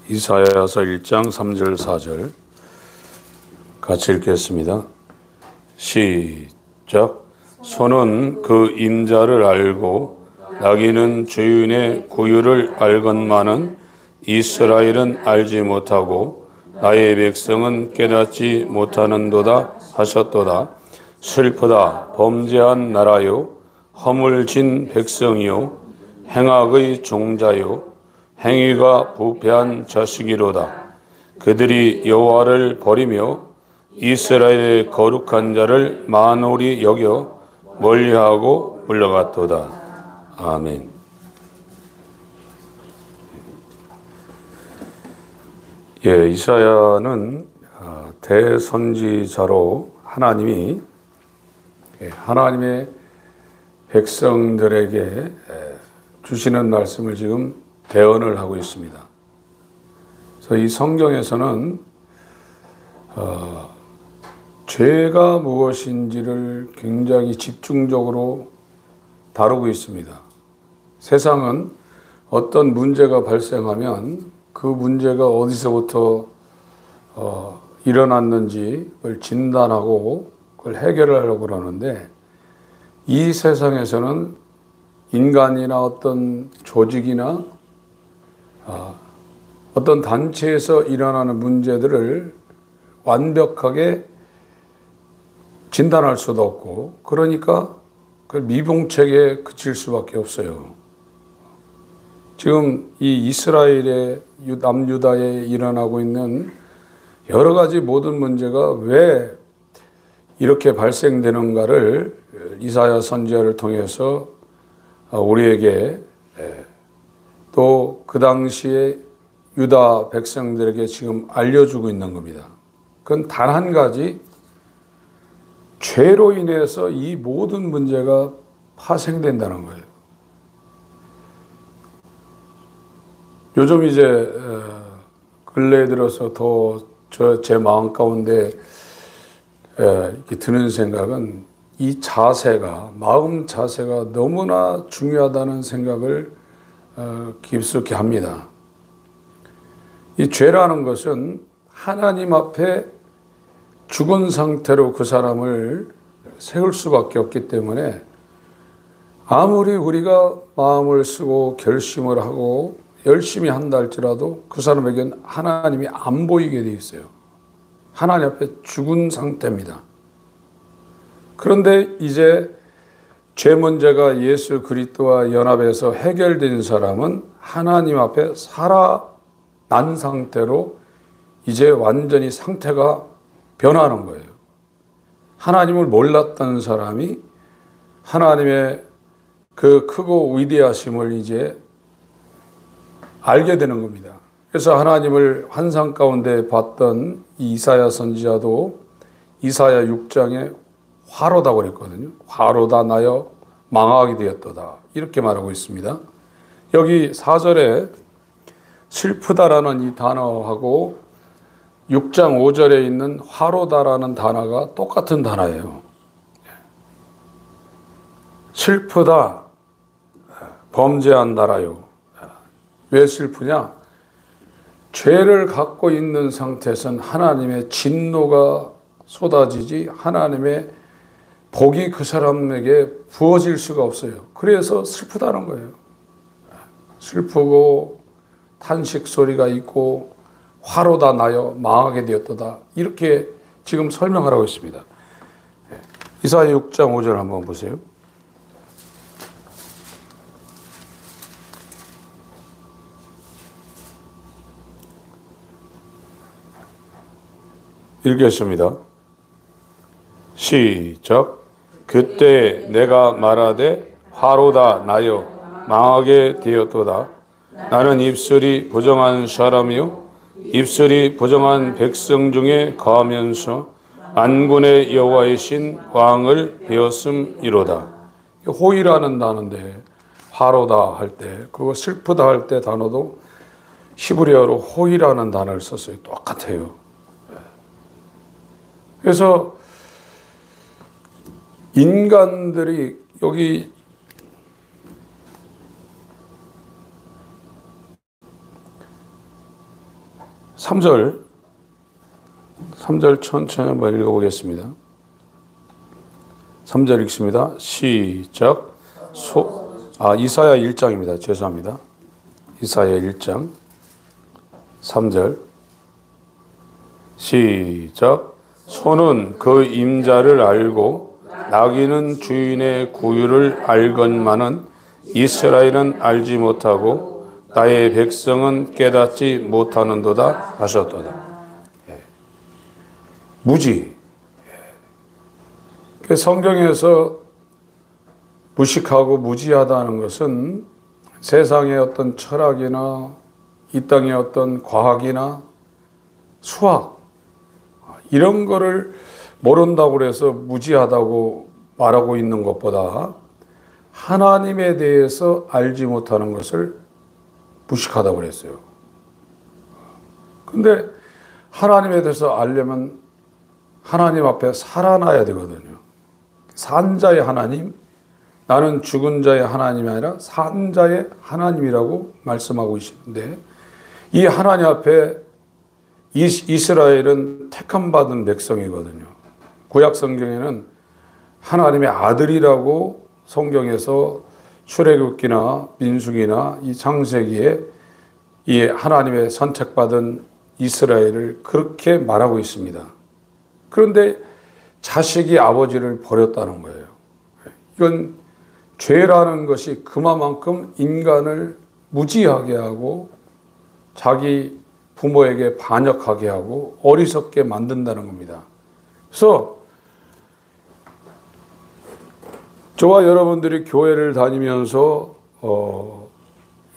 이사야서 1장 3절 4절 같이 읽겠습니다. 시작. 소는 그 임자를 알고 나귀는 주인의 구유를 알건만은 이스라엘은 알지 못하고 나의 백성은 깨닫지 못하는도다 하셨도다. 슬프다 범죄한 나라요 허물진 백성이요 행악의 종자요 행위가 부패한 자식이로다. 그들이 여호와를 버리며 이스라엘의 거룩한 자를 만홀히 여겨 멀리하고 물러갔도다. 아멘. 이사야는 대선지자로 하나님이 하나님의 백성들에게 주시는 말씀을 지금 대언을 하고 있습니다. 그래서 이 성경에서는 죄가 무엇인지를 굉장히 집중적으로 다루고 있습니다. 세상은 어떤 문제가 발생하면 그 문제가 어디서부터 일어났는지 그걸 진단하고 그걸 해결하려고 그러는데, 이 세상에서는 인간이나 어떤 조직이나 어떤 단체에서 일어나는 문제들을 완벽하게 진단할 수도 없고, 그러니까 그 미봉책에 그칠 수밖에 없어요. 지금 이 이스라엘의 남유다에 일어나고 있는 여러 가지 모든 문제가 왜 이렇게 발생되는가를 이사야 선지자를 통해서 우리에게 또 그 당시에 유다 백성들에게 지금 알려주고 있는 겁니다. 그건 단 한 가지, 죄로 인해서 이 모든 문제가 파생된다는 거예요. 요즘 이제 근래에 들어서 더 제 마음 가운데 이렇게 드는 생각은, 이 자세가, 마음 자세가 너무나 중요하다는 생각을 깊숙이 합니다. 이 죄라는 것은 하나님 앞에 죽은 상태로 그 사람을 세울 수밖에 없기 때문에, 아무리 우리가 마음을 쓰고 결심을 하고 열심히 한다 할지라도 그 사람에게는 하나님이 안 보이게 돼 있어요. 하나님 앞에 죽은 상태입니다. 그런데 이제 죄 문제가 예수 그리스도와 연합해서 해결된 사람은 하나님 앞에 살아난 상태로 이제 완전히 상태가 변하는 거예요. 하나님을 몰랐던 사람이 하나님의 그 크고 위대하심을 이제 알게 되는 겁니다. 그래서 하나님을 환상 가운데 봤던 이사야 선지자도 이사야 6장에 화로다 그랬거든요. 화로다 나여 망하게 되었도다, 이렇게 말하고 있습니다. 여기 4절에 슬프다라는 이 단어하고 6장 5절에 있는 화로다라는 단어가 똑같은 단어예요. 슬프다, 범죄한 나라요. 왜 슬프냐? 죄를 갖고 있는 상태에서는 하나님의 진노가 쏟아지지 하나님의 복이 그 사람에게 부어질 수가 없어요. 그래서 슬프다는 거예요. 슬프고 탄식 소리가 있고 화로다 나여 망하게 되었도다, 이렇게 지금 설명을 하고 있습니다. 이사야 6장 5절 한번 보세요. 읽겠습니다. 시작. 그때 내가 말하되 화로다 나여 망하게 되었도다. 나는 입술이 부정한 사람이요 입술이 부정한 백성 중에 거하면서 만군의 여호와의 신 왕을 배웠음이로다. 호의라는 단어인데, 화로다 할 때, 그거 슬프다 할 때 단어도 히브리어로 호의라는 단어를 썼어요. 똑같아요. 그래서 인간들이 여기 3절 천천히 한번 읽어보겠습니다. 3절 읽습니다. 시작. 이사야 1장입니다. 죄송합니다. 이사야 1장 3절 시작. 소는 그 임자를 알고 나귀는 주인의 구유를 알건만은 이스라엘은 알지 못하고 나의 백성은 깨닫지 못하는도다 하셨도다. 무지. 성경에서 무식하고 무지하다는 것은 세상의 어떤 철학이나 이 땅의 어떤 과학이나 수학 이런 거를 모른다고 해서 무지하다고 말하고 있는 것보다 하나님에 대해서 알지 못하는 것을 무식하다고 그랬어요. 근데 하나님에 대해서 알려면 하나님 앞에 살아나야 되거든요. 산 자의 하나님, 나는 죽은 자의 하나님이 아니라 산 자의 하나님이라고 말씀하고 있는데, 이 하나님 앞에 이스라엘은 택함받은 백성이거든요. 구약 성경에는 하나님의 아들이라고 성경에서 출애굽기나 민수기나 이 창세기에 이 하나님의 선택받은 이스라엘을 그렇게 말하고 있습니다. 그런데 자식이 아버지를 버렸다는 거예요. 이건 죄라는 것이 그만큼 인간을 무지하게 하고 자기 부모에게 반역하게 하고 어리석게 만든다는 겁니다. 그래서 저와 여러분들이 교회를 다니면서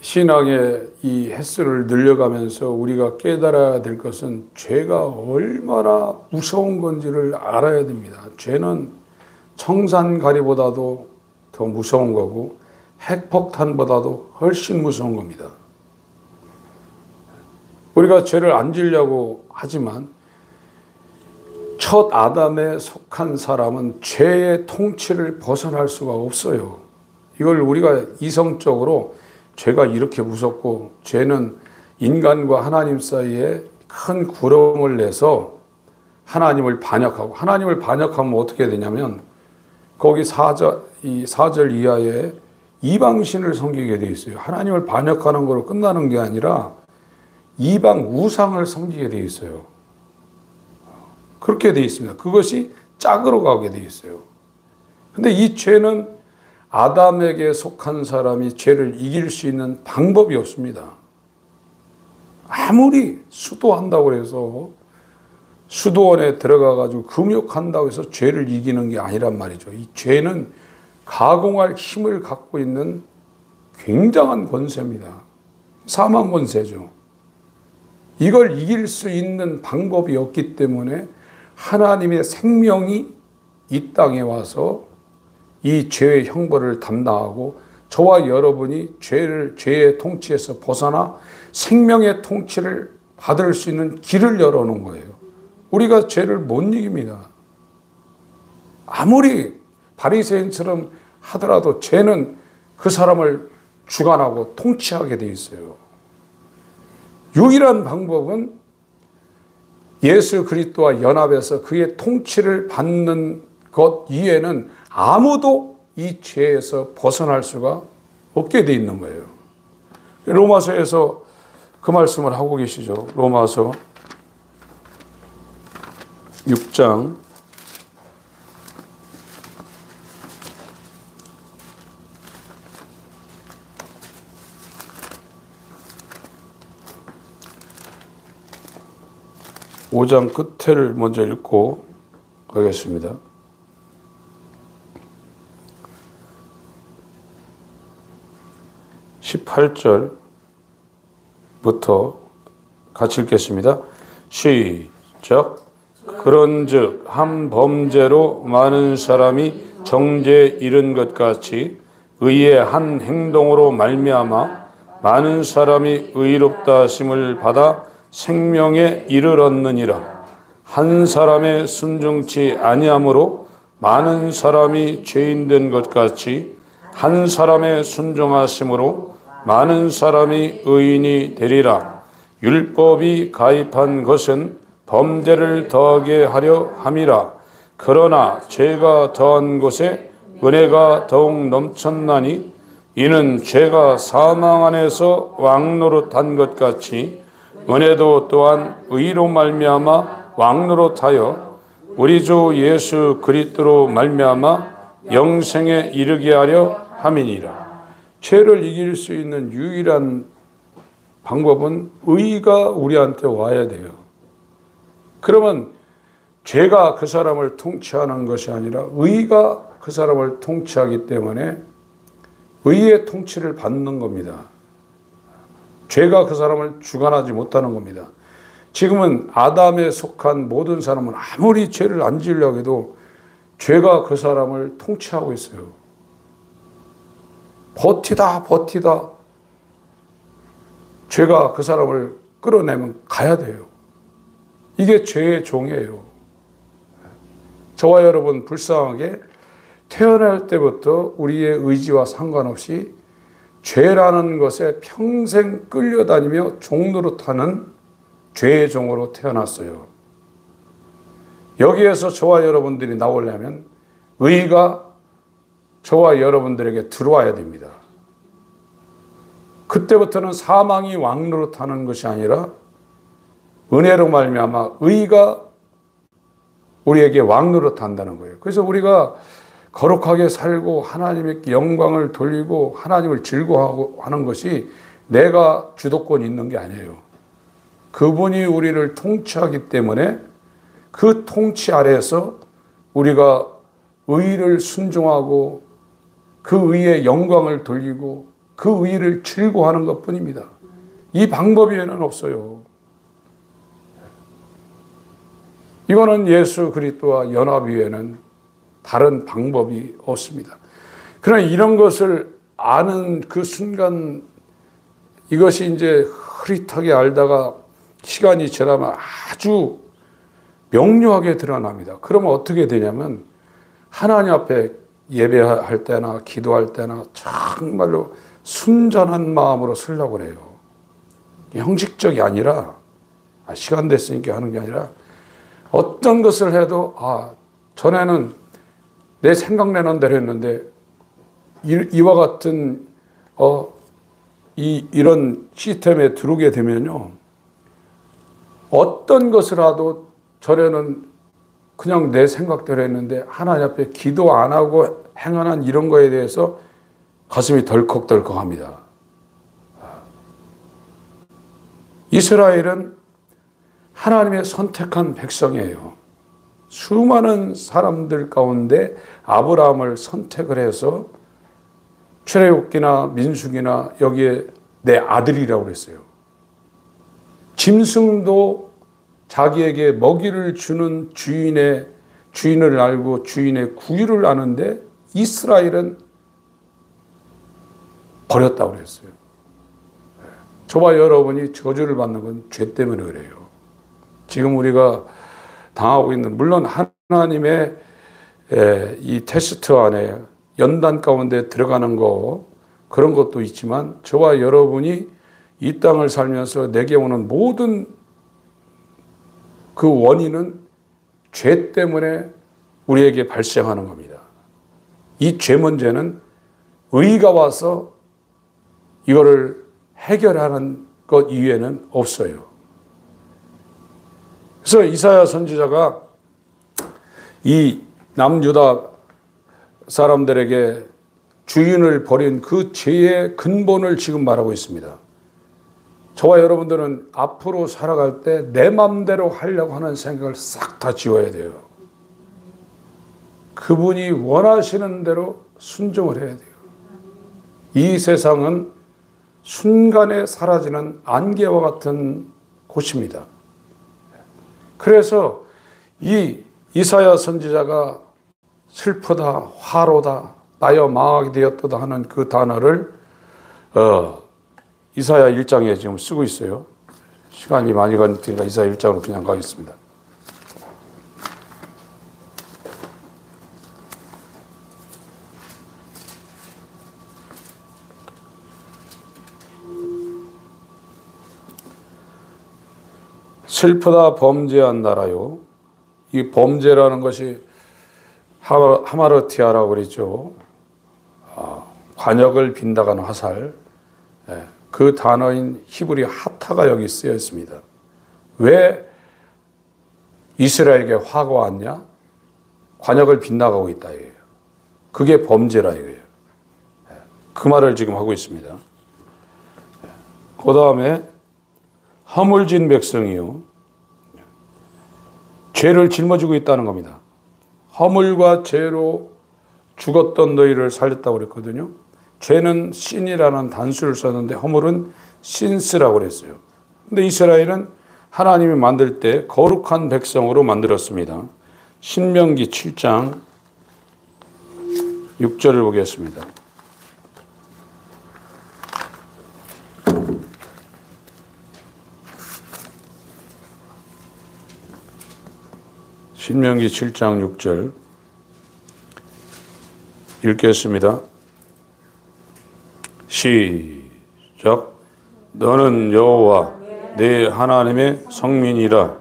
신앙의 이 횟수를 늘려가면서 우리가 깨달아야 될 것은 죄가 얼마나 무서운 건지를 알아야 됩니다. 죄는 청산가리보다도 더 무서운 거고 핵폭탄보다도 훨씬 무서운 겁니다. 우리가 죄를 안 지려고 하지만 첫 아담에 속한 사람은 죄의 통치를 벗어날 수가 없어요. 이걸 우리가 이성적으로 죄가 이렇게 무섭고 죄는 인간과 하나님 사이에 큰 구름을 내서 하나님을 반역하고, 하나님을 반역하면 어떻게 되냐면 거기 4절 이하에 이방신을 섬기게 되어 있어요. 하나님을 반역하는 거로 끝나는 게 아니라 이방 우상을 섬기게 되어 있어요. 그렇게 되어 있습니다. 그것이 짝으로 가게 되어 있어요. 근데 이 죄는 아담에게 속한 사람이 죄를 이길 수 있는 방법이 없습니다. 아무리 수도한다고 해서 수도원에 들어가가지고 금욕한다고 해서 죄를 이기는 게 아니란 말이죠. 이 죄는 가공할 힘을 갖고 있는 굉장한 권세입니다. 사망 권세죠. 이걸 이길 수 있는 방법이 없기 때문에 하나님의 생명이 이 땅에 와서 이 죄의 형벌을 담당하고 저와 여러분이 죄의 통치에서 벗어나 생명의 통치를 받을 수 있는 길을 열어놓은 거예요. 우리가 죄를 못 이깁니다. 아무리 바리새인처럼 하더라도 죄는 그 사람을 주관하고 통치하게 돼 있어요. 유일한 방법은 예수 그리스도와 연합해서 그의 통치를 받는 것 이외에는 아무도 이 죄에서 벗어날 수가 없게 돼 있는 거예요. 로마서에서 그 말씀을 하고 계시죠. 로마서 6장 5장 끝을 먼저 읽고 가겠습니다. 18절부터 같이 읽겠습니다. 시작. 그런즉 한 범죄로 많은 사람이 정죄에 이른 것 같이 의의 한 행동으로 말미암아 많은 사람이 의롭다 하심을 받아 생명에 이르렀느니라. 한 사람의 순종치 아니함으로 많은 사람이 죄인 된 것 같이 한 사람의 순종하심으로 많은 사람이 의인이 되리라. 율법이 가입한 것은 범죄를 더하게 하려 함이라. 그러나 죄가 더한 곳에 은혜가 더욱 넘쳤나니 이는 죄가 사망 안에서 왕노릇한 것 같이 은혜도 또한 의로 말미암아 왕노릇하여 우리 주 예수 그리스도로 말미암아 영생에 이르게 하려 함이니라. 죄를 이길 수 있는 유일한 방법은 의가 우리한테 와야 돼요. 그러면 죄가 그 사람을 통치하는 것이 아니라 의가 그 사람을 통치하기 때문에 의의 통치를 받는 겁니다. 죄가 그 사람을 주관하지 못하는 겁니다. 지금은 아담에 속한 모든 사람은 아무리 죄를 안 지으려고 해도 죄가 그 사람을 통치하고 있어요. 버티다 죄가 그 사람을 끌어내면 가야 돼요. 이게 죄의 종이에요. 저와 여러분 불쌍하게 태어날 때부터 우리의 의지와 상관없이 죄라는 것에 평생 끌려다니며 종노릇하는 죄의 종으로 태어났어요. 여기에서 저와 여러분들이 나오려면 의가 저와 여러분들에게 들어와야 됩니다. 그때부터는 사망이 왕노릇하는 것이 아니라 은혜로 말미암아 의가 우리에게 왕노릇한다는 거예요. 그래서 우리가 거룩하게 살고 하나님의 영광을 돌리고 하나님을 즐거워하고 하는 것이 내가 주도권이 있는 게 아니에요. 그분이 우리를 통치하기 때문에 그 통치 아래에서 우리가 의를 순종하고 그 의의 영광을 돌리고 그 의를 즐거워하는 것뿐입니다. 이 방법 외에는 없어요. 이거는 예수 그리스도와 연합 외에는 다른 방법이 없습니다. 그러나 이런 것을 아는 그 순간 이것이 이제 흐릿하게 알다가 시간이 지나면 아주 명료하게 드러납니다. 그러면 어떻게 되냐면 하나님 앞에 예배할 때나 기도할 때나 정말로 순전한 마음으로 쓰려고 해요. 형식적이 아니라 시간 됐으니까 하는 게 아니라 어떤 것을 해도 전에는 내 생각내는 대로 했는데 이와 같은 이런 시스템에 들어오게 되면요. 어떤 것을 하도 전에는 그냥 내 생각대로 했는데 하나님 앞에 기도 안 하고 행하는 이런 거에 대해서 가슴이 덜컥덜컥합니다. 이스라엘은 하나님의 선택한 백성이에요. 수많은 사람들 가운데 아브라함을 선택을 해서 출애굽기나 민수기나 여기에 내 아들이라고 그랬어요. 짐승도 자기에게 먹이를 주는 주인을 알고 주인의 구유를 아는데 이스라엘은 버렸다고 그랬어요. 저와 여러분이 저주를 받는 건 죄 때문에 그래요. 지금 우리가 당하고 있는, 물론 하나님의 이 테스트 안에 연단 가운데 들어가는 거 그런 것도 있지만 저와 여러분이 이 땅을 살면서 내게 오는 모든 그 원인은 죄 때문에 우리에게 발생하는 겁니다. 이 죄 문제는 의가 와서 이거를 해결하는 것 이외에는 없어요. 그래서 이사야 선지자가 이 남유다 사람들에게 주인을 버린 그 죄의 근본을 지금 말하고 있습니다. 저와 여러분들은 앞으로 살아갈 때 내 맘대로 하려고 하는 생각을 싹 다 지워야 돼요. 그분이 원하시는 대로 순종을 해야 돼요. 이 세상은 순간에 사라지는 안개와 같은 곳입니다. 그래서 이 이사야 선지자가 슬프다, 화로다, 나여 망하게 되었도다 하는 그 단어를 이사야 1장에 지금 쓰고 있어요. 시간이 많이 가니까 이사야 1장으로 그냥 가겠습니다. 슬프다 범죄한 나라요. 이 범죄라는 것이 하마르티아라고 그랬죠. 관역을 빈다가는 화살. 그 단어인 히브리 하타가 여기 쓰여 있습니다. 왜 이스라엘에게 화가 왔냐? 관역을 빗나가고 있다 이거예요. 그게 범죄라 이거예요. 그 말을 지금 하고 있습니다. 그 다음에 허물진 백성이요. 죄를 짊어지고 있다는 겁니다. 허물과 죄로 죽었던 너희를 살렸다고 그랬거든요. 죄는 신이라는 단수를 썼는데 허물은 신스라고 그랬어요. 근데 이스라엘은 하나님이 만들 때 거룩한 백성으로 만들었습니다. 신명기 7장 6절을 보겠습니다. 신명기 7장 6절 읽겠습니다. 시작. 너는 여호와 내 하나님의 성민이라.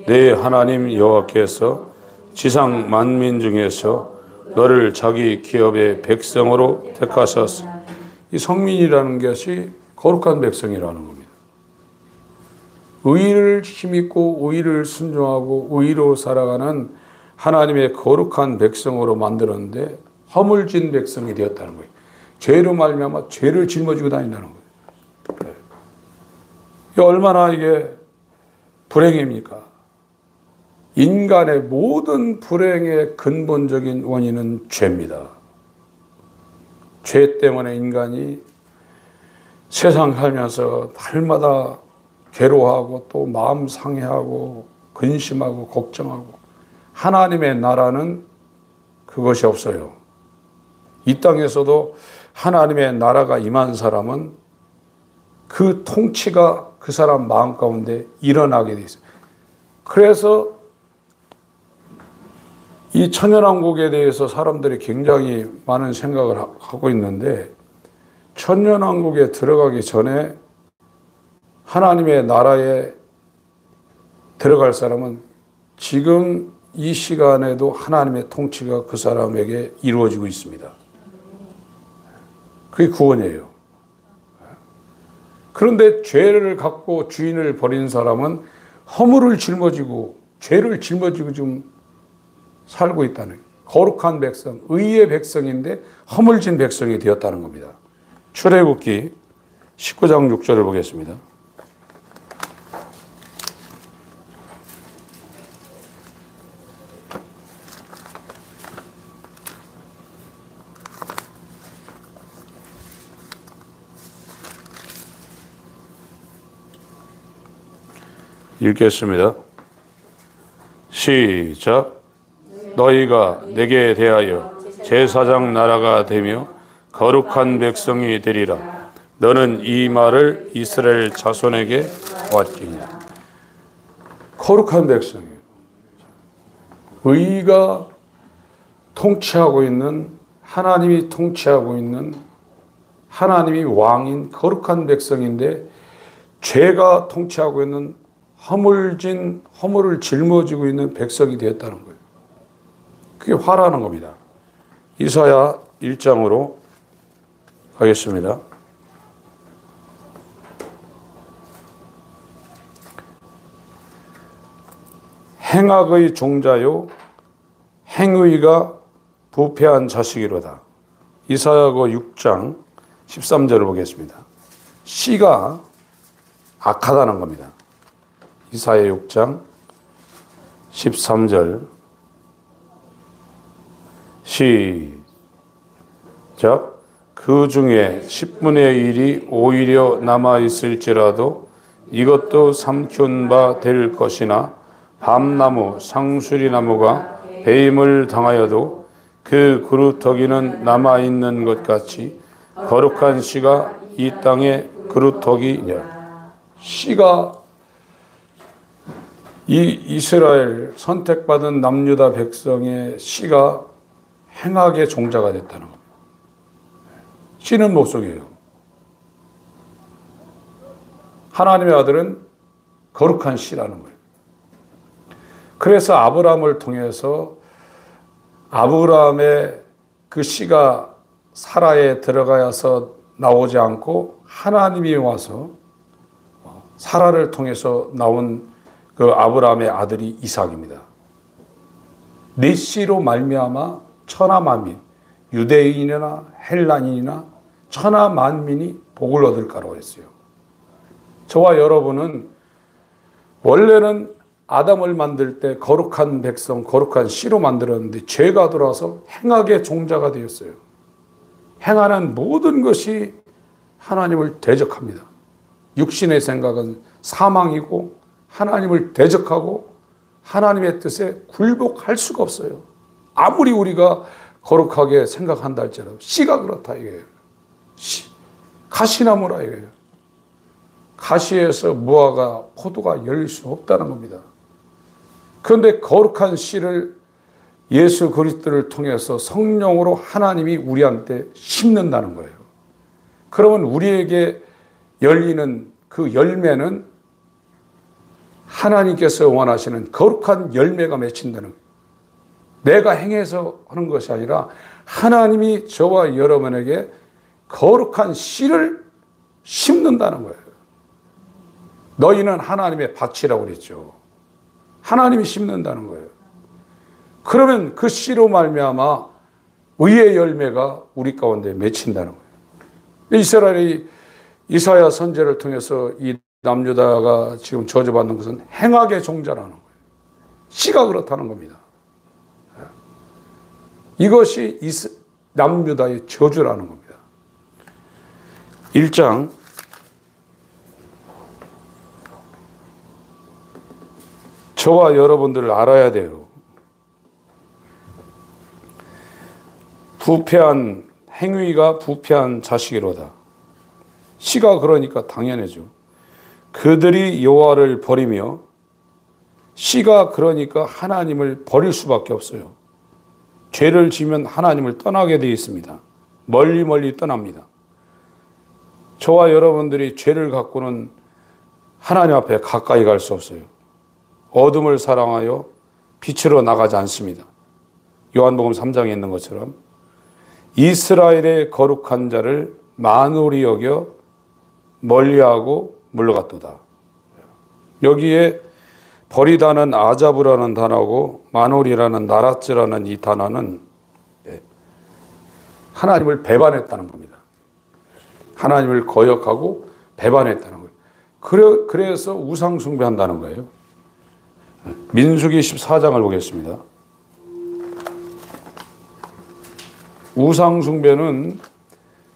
내 하나님 여호와께서 지상 만민 중에서 너를 자기 기업의 백성으로 택하셨으니, 이 성민이라는 것이 거룩한 백성이라는 겁니다. 의를 힘입고 의를 순종하고 의로 살아가는 하나님의 거룩한 백성으로 만들었는데 허물진 백성이 되었다는 거예요. 죄로 말미암아 죄를 짊어지고 다닌다는 거예요. 이게 얼마나 이게 불행입니까? 인간의 모든 불행의 근본적인 원인은 죄입니다. 죄 때문에 인간이 세상 살면서 날마다 괴로워하고 또 마음 상해하고 근심하고 걱정하고, 하나님의 나라는 그것이 없어요. 이 땅에서도 하나님의 나라가 임한 사람은 그 통치가 그 사람 마음 가운데 일어나게 돼 있어요. 그래서 이 천년왕국에 대해서 사람들이 굉장히 많은 생각을 하고 있는데, 천년왕국에 들어가기 전에 하나님의 나라에 들어갈 사람은 지금 이 시간에도 하나님의 통치가 그 사람에게 이루어지고 있습니다. 그게 구원이에요. 그런데 죄를 갖고 주인을 버린 사람은 허물을 짊어지고 죄를 짊어지고 좀 살고 있다는, 거룩한 백성, 의의 백성인데 허물진 백성이 되었다는 겁니다. 출애굽기 19장 6절을 보겠습니다. 읽겠습니다. 시작. 너희가 내게 대하여 제사장 나라가 되며 거룩한 백성이 되리라. 너는 이 말을 이스라엘 자손에게 왔지니라. 거룩한 백성이에요. 의가 통치하고 있는, 하나님이 통치하고 있는, 하나님이 왕인 거룩한 백성인데 죄가 통치하고 있는 허물을 짊어지고 있는 백성이 되었다는 거예요. 그게 화라는 겁니다. 이사야 1장으로 가겠습니다. 행악의 종자요 행의가 부패한 자식이로다. 이사야서 6장 13절을 보겠습니다. 씨가 악하다는 겁니다. 이사야 6장 13절 시작. 그 중에 10분의 1이 오히려 남아있을지라도 이것도 삼킨 바 될 것이나, 밤나무 상수리나무가 배임을 당하여도 그 그루터기는 남아있는 것 같이 거룩한 씨가 이 땅에 그루터기냐. 씨가 이 이스라엘 선택받은 남유다 백성의 씨가 행악의 종자가 됐다는 겁니다. 씨는 목속이에요. 하나님의 아들은 거룩한 씨라는 거예요. 그래서 아브라함을 통해서 아브라함의 그 씨가 사라에 들어가서 나오지 않고 하나님이 와서 사라를 통해서 나온 그 아브라함의 아들이 이삭입니다. 네 씨로 말미암아 천하 만민, 유대인이나 헬라인이나 천하 만민이 복을 얻을까라고 했어요. 저와 여러분은 원래는 아담을 만들 때 거룩한 백성, 거룩한 씨로 만들었는데 죄가 들어와서 행악의 종자가 되었어요. 행하는 모든 것이 하나님을 대적합니다. 육신의 생각은 사망이고 하나님을 대적하고 하나님의 뜻에 굴복할 수가 없어요. 아무리 우리가 거룩하게 생각한다 할지라도 씨가 그렇다 이거예요. 가시나무라 이거예요. 가시에서 무화과, 포도가 열릴 수 없다는 겁니다. 그런데 거룩한 씨를 예수 그리스도를 통해서 성령으로 하나님이 우리한테 심는다는 거예요. 그러면 우리에게 열리는 그 열매는 하나님께서 원하시는 거룩한 열매가 맺힌다는 거예요. 내가 행해서 하는 것이 아니라 하나님이 저와 여러분에게 거룩한 씨를 심는다는 거예요. 너희는 하나님의 밭이라고 그랬죠. 하나님이 심는다는 거예요. 그러면 그 씨로 말미암아 의의 열매가 우리 가운데 맺힌다는 거예요. 이스라엘이 이사야 선지자를 통해서 이 남유다가 지금 저주받는 것은 행악의 종자라는 거예요. 씨가 그렇다는 겁니다. 이것이 남유다의 저주라는 겁니다. 1장 저와 여러분들을 알아야 돼요. 부패한 행위가 부패한 자식이로다. 씨가 그러니까 당연하죠. 그들이 여호와를 버리며 씨가 그러니까 하나님을 버릴 수밖에 없어요. 죄를 지면 하나님을 떠나게 되어 있습니다. 멀리 멀리 떠납니다. 저와 여러분들이 죄를 갖고는 하나님 앞에 가까이 갈 수 없어요. 어둠을 사랑하여 빛으로 나가지 않습니다. 요한복음 3장에 있는 것처럼 이스라엘의 거룩한 자를 만홀히 여겨 멀리하고 물러갔도다. 여기에 버리다는 아자부라는 단어고 만홀이라는 나라츠라는 이 단어는 하나님을 배반했다는 겁니다. 하나님을 거역하고 배반했다는 거예요. 그래서 우상 숭배한다는 거예요. 민수기 14장을 보겠습니다. 우상 숭배는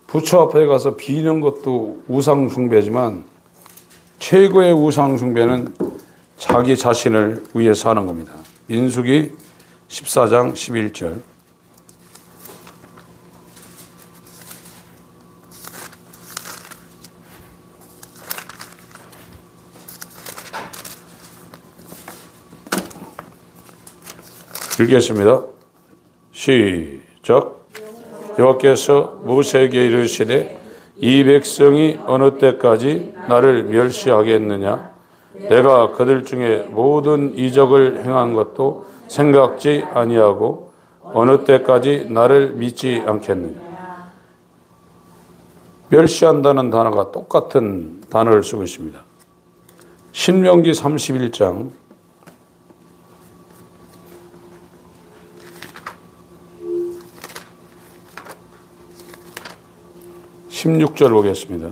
부처 앞에 가서 비는 것도 우상 숭배지만 최고의 우상 숭배는 자기 자신을 위해서 하는 겁니다. 민수기 14장 11절. 읽겠습니다. 시작. 여호와께서 모세에게 이르시되 이 백성이 어느 때까지 나를 멸시하겠느냐? 내가 그들 중에 모든 이적을 행한 것도 생각지 아니하고 어느 때까지 나를 믿지 않겠느냐? 멸시한다는 단어가 똑같은 단어를 쓰고 있습니다. 신명기 31장 16절 보겠습니다.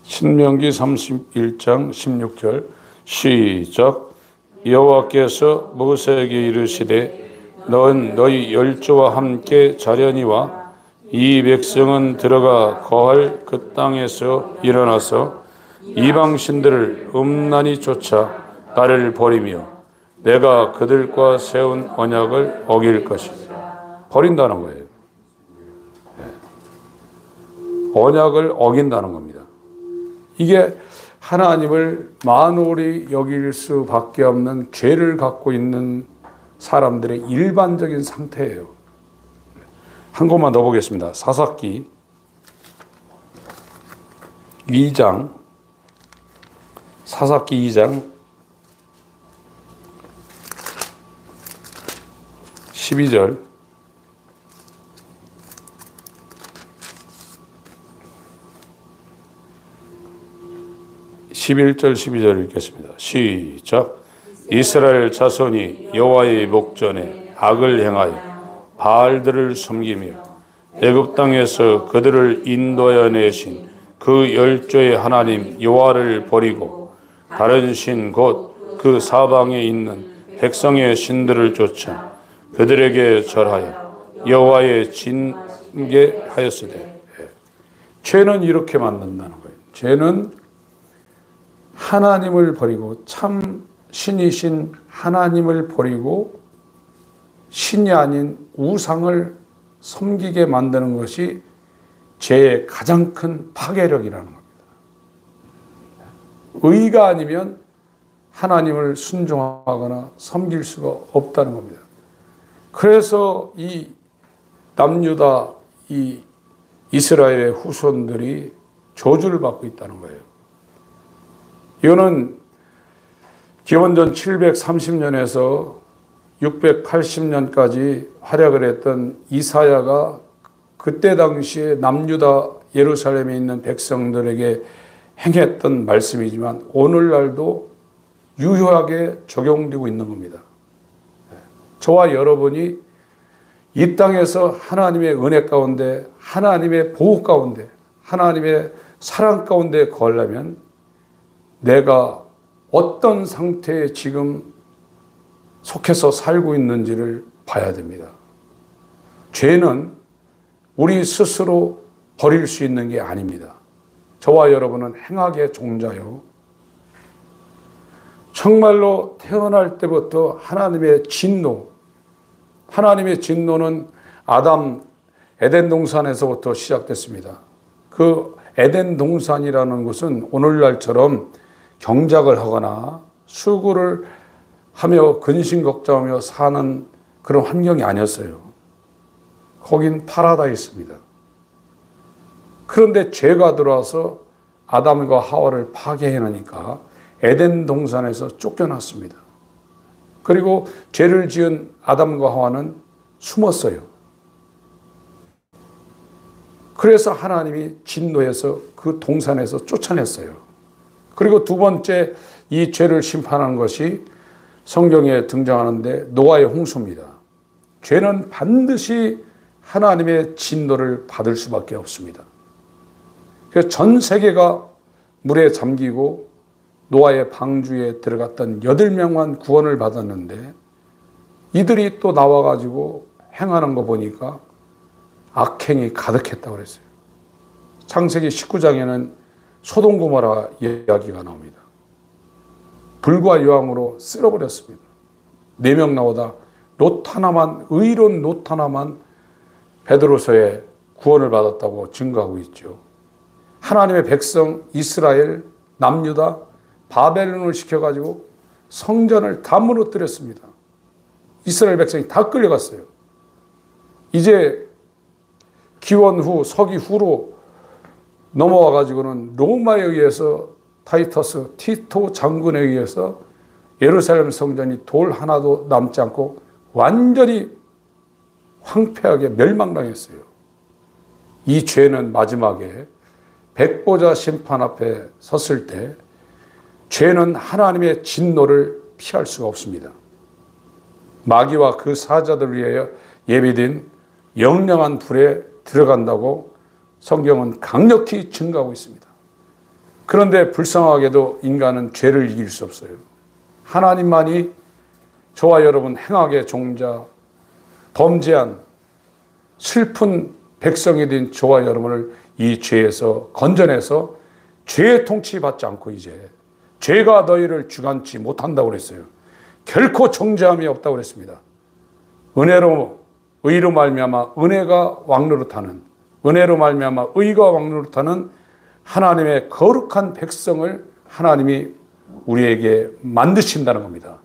신명기 31장 16절 시작. 여호와께서 모세에게 이르시되 너는 너희 열조와 함께 자려니와 이 백성은 들어가 거할 그 땅에서 일어나서 이방신들을 음란히 쫓아 나를 버리며 내가 그들과 세운 언약을 어길 것이다. 버린다는 거예요. 언약을 어긴다는 겁니다. 이게 하나님을 만홀히 여길 수밖에 없는 죄를 갖고 있는 사람들의 일반적인 상태예요. 한 곳만 더 보겠습니다. 사사기 2장, 사사기 2장 12절, 11절, 12절 읽겠습니다. 시작. 이스라엘 자손이 여호와의 목전에 악을 행하여 바알들을 섬기며 애굽 땅에서 그들을 인도하여 내신 그 열조의 하나님 여호와를 버리고 다른 신 곧 그 사방에 있는 백성의 신들을 쫓아 그들에게 절하여 여호와의 징계하였으되. 죄는 이렇게 만든다는 거예요. 죄는 하나님을 버리고 참 신이신 하나님을 버리고 신이 아닌 우상을 섬기게 만드는 것이 죄의 가장 큰 파괴력이라는 겁니다. 의가 아니면 하나님을 순종하거나 섬길 수가 없다는 겁니다. 그래서 이 남유다, 이 이스라엘의 후손들이 저주를 받고 있다는 거예요. 이거는 기원전 730년에서 680년까지 활약을 했던 이사야가 그때 당시에 남유다 예루살렘에 있는 백성들에게 행했던 말씀이지만 오늘날도 유효하게 적용되고 있는 겁니다. 저와 여러분이 이 땅에서 하나님의 은혜 가운데, 하나님의 보호 가운데, 하나님의 사랑 가운데 거하려면 내가 어떤 상태에 지금 속해서 살고 있는지를 봐야 됩니다. 죄는 우리 스스로 버릴 수 있는 게 아닙니다. 저와 여러분은 행악의 종자요. 정말로 태어날 때부터 하나님의 진노는 에덴 동산에서부터 시작됐습니다. 그 에덴 동산이라는 것은 오늘날처럼 경작을 하거나 수구를 하며 근심걱정하며 사는 그런 환경이 아니었어요. 거긴 파라다이스입니다. 그런데 죄가 들어와서 아담과 하와를 파괴해놓으니까 에덴 동산에서 쫓겨났습니다. 그리고 죄를 지은 아담과 하와는 숨었어요. 그래서 하나님이 진노해서 그 동산에서 쫓아냈어요. 그리고 두 번째 이 죄를 심판하는 것이 성경에 등장하는데 노아의 홍수입니다. 죄는 반드시 하나님의 진노를 받을 수밖에 없습니다. 그래서 전 세계가 물에 잠기고 노아의 방주에 들어갔던 8명만 구원을 받았는데 이들이 또 나와가지고 행하는 거 보니까 악행이 가득했다고 그랬어요. 창세기 19장에는 소돔 고모라 이야기가 나옵니다. 불과 유황으로 쓸어버렸습니다. 4명 나오다 의로운 롯 하나만 베드로서에 구원을 받았다고 증거하고 있죠. 하나님의 백성 이스라엘, 남유다, 바벨론을 시켜가지고 성전을 다 무너뜨렸습니다. 이스라엘 백성이 다 끌려갔어요. 이제 기원 후, 서기 후로 넘어와가지고는 로마에 의해서 타이터스, 티토 장군에 의해서 예루살렘 성전이 돌 하나도 남지 않고 완전히 황폐하게 멸망당했어요. 이 죄는 마지막에 백보자 심판 앞에 섰을 때 죄는 하나님의 진노를 피할 수가 없습니다. 마귀와 그 사자들을 위하여 예비된 영영한 불에 들어간다고 성경은 강력히 증거하고 있습니다. 그런데 불쌍하게도 인간은 죄를 이길 수 없어요. 하나님만이 저와 여러분 행악의 종자, 범죄한 슬픈 백성이 된 저와 여러분을 이 죄에서 건져내서 죄의 통치 받지 않고 이제 죄가 너희를 주관치 못한다고 그랬어요. 결코 정죄함이 없다고 그랬습니다. 의로 말미암아 은혜가 왕노릇하는, 은혜로 말미암아 의가 왕노릇하는 하나님의 거룩한 백성을 하나님이 우리에게 만드신다는 겁니다.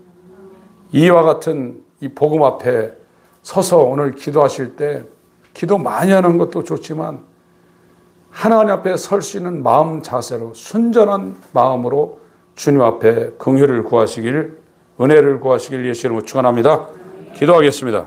이와 같은 이 복음 앞에 서서 오늘 기도하실 때 기도 많이 하는 것도 좋지만 하나님 앞에 설 수 있는 마음 자세로 순전한 마음으로 주님 앞에 긍휼을 구하시길, 은혜를 구하시길 예수 이름으로 축원합니다. 기도하겠습니다.